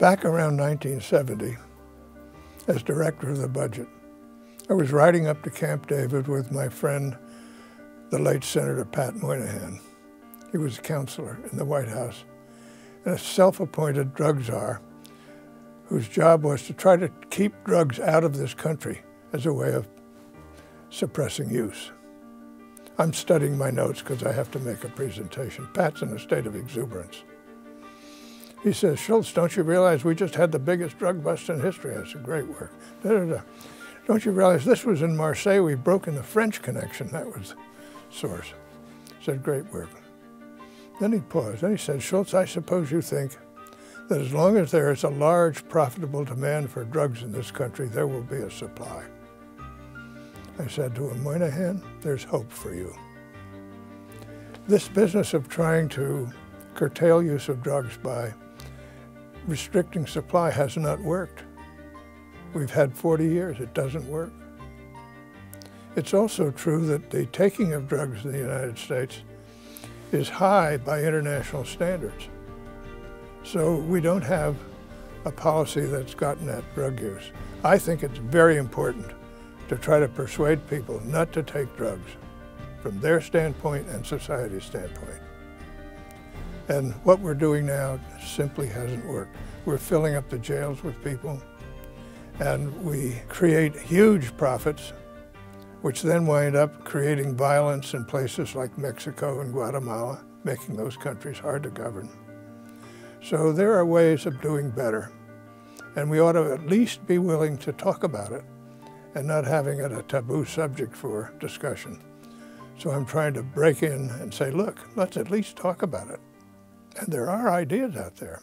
Back around 1970, as director of the budget, I was riding up to Camp David with my friend, the late Senator Pat Moynihan. He was a counselor in the White House and a self-appointed drug czar whose job was to try to keep drugs out of this country as a way of suppressing use. I'm studying my notes because I have to make a presentation. Pat's in a state of exuberance. He says, "Shultz, don't you realize we just had the biggest drug bust in history?" I said, "Great work." "Don't you realize this was in Marseille? We've broken the French connection." That was the source. I said, "Great work." Then he paused. Then he said, "Shultz, I suppose you think that as long as there is a large, profitable demand for drugs in this country, there will be a supply." I said to him, "Moynihan, there's hope for you. This business of trying to curtail use of drugs by restricting supply has not worked. We've had 40 years, it doesn't work. It's also true that the taking of drugs in the United States is high by international standards. So we don't have a policy that's gotten at drug use. I think it's very important to try to persuade people not to take drugs from their standpoint and society's standpoint. And what we're doing now simply hasn't worked. We're filling up the jails with people, and we create huge profits, which then wind up creating violence in places like Mexico and Guatemala, making those countries hard to govern. So there are ways of doing better, and we ought to at least be willing to talk about it and not having it a taboo subject for discussion. So I'm trying to break in and say, look, let's at least talk about it. And there are ideas out there.